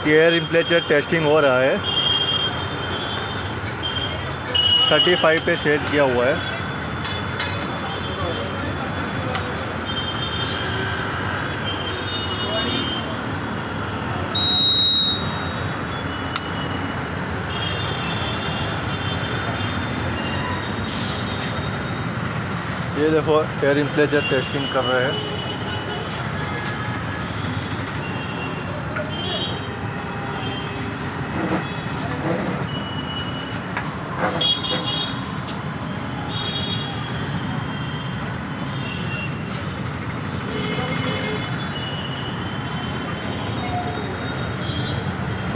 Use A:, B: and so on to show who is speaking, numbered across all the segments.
A: Air इम्प्लेचर testing हो रहा है। 35 पे सेट किया हुआ है। ये देखो एयर इम्प्लेचर टेस्टिंग कर रहे हैं।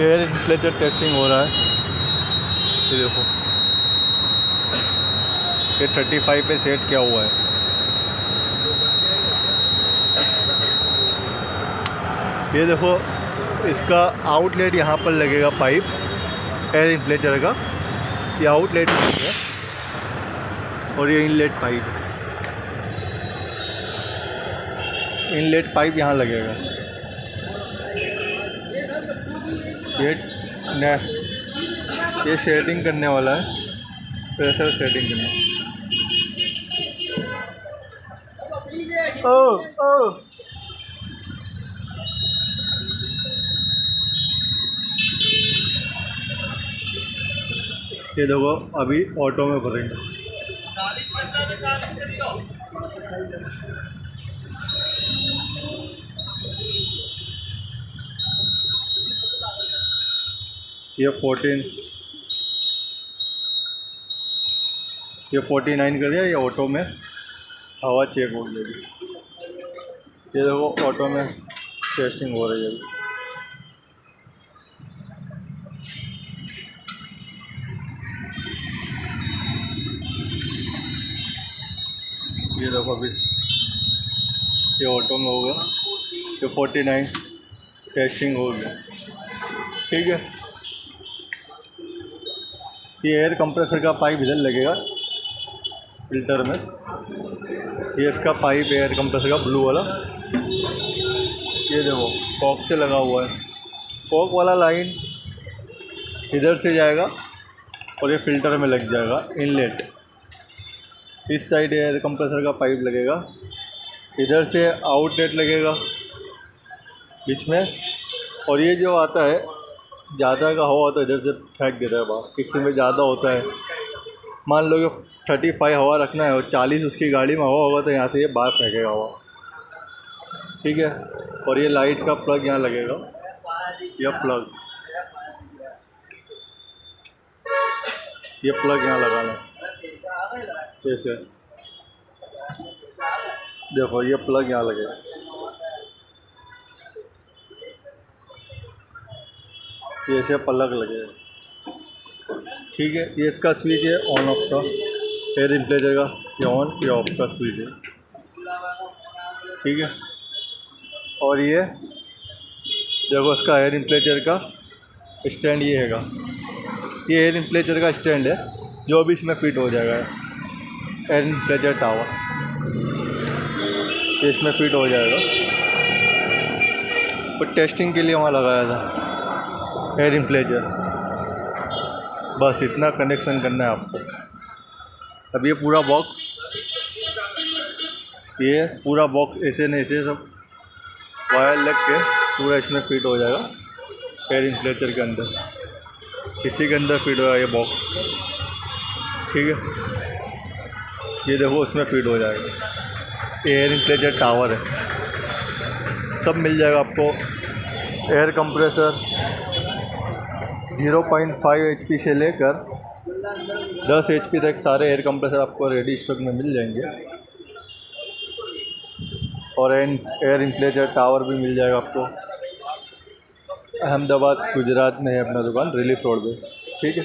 A: एयर इन्फ्लेटर टेस्टिंग हो रहा है। ये देखो ये 35 पे सेट किया हुआ है। ये देखो इसका आउटलेट यहाँ पर लगेगा पाइप एयर इन्फ्लेटर का। ये आउटलेट है और ये इनलेट पाइप यहाँ लगेगा। ये सेटिंग करने वाला है, प्रेशर सेटिंग करना। ये देखो अभी ऑटो में भरेंगे। ये 49 कर दिया। ये ऑटो में हवा चेक हो जाएगी। ये देखो ऑटो में टेस्टिंग हो रही है अभी। ये देखो अभी ये ऑटो में हो गया। ये 49 टेस्टिंग हो गया। ठीक है। ये एयर कंप्रेसर का पाइप इधर लगेगा फिल्टर में। ये इसका पाइप एयर कंप्रेसर का ब्लू वाला। ये देखो कॉक से लगा हुआ है। कॉक वाला लाइन इधर से जाएगा और ये फिल्टर में लग जाएगा इनलेट। इस साइड एयर कंप्रेसर का पाइप लगेगा। इधर से आउटलेट लगेगा बीच में। और ये जो आता है ज़्यादा का हवा होता है इधर से फेंक देता है बाहर। किसी में ज़्यादा होता है, मान लो कि 35 हवा रखना है और 40 उसकी गाड़ी में हवा होगा तो यहाँ से ये बाहर फेंकेगा हवा। ठीक है। और ये लाइट का प्लग यहाँ लगेगा। ये प्लग यहाँ लगाना है। ऐसे देखो ये प्लग यहाँ लगेगा। ये ऐसे प्लग लगेगा। ठीक है। ये इसका स्विच है ऑन ऑफ का एयर इन्फ्लेटर का। ये ऑन ये ऑफ का स्विच है। ठीक है। और ये देखो इसका एयर इन्फ्लेटर का स्टैंड ये हैगा। ये एयर इन्फ्लेटर का स्टैंड है जो भी इसमें फिट हो जाएगा। एयर इन्फ्लेटर टावर ये इसमें फिट हो जाएगा। और टेस्टिंग के लिए वहाँ लगाया था एयर इन्फ्लेटर। बस इतना कनेक्शन करना है आपको। अब ये पूरा बॉक्स ऐसे नहीं ऐसे सब वायर लग के पूरा इसमें फिट हो जाएगा एयर इन्फ्लेटर के अंदर। इसी के अंदर फिट होगा ये बॉक्स। ठीक है। ये देखो उसमें फिट हो जाएगा। एयर इन्फ्लेटर टावर है। सब मिल जाएगा आपको। एयर कंप्रेसर 0.5 HP से लेकर 10 HP तक सारे एयर कंप्रेसर आपको रेडी स्टॉक में मिल जाएंगे। और एयर इन्फ्लेटर टावर भी मिल जाएगा आपको। अहमदाबाद गुजरात में है अपना दुकान, रिलीफ रोड पे। ठीक है।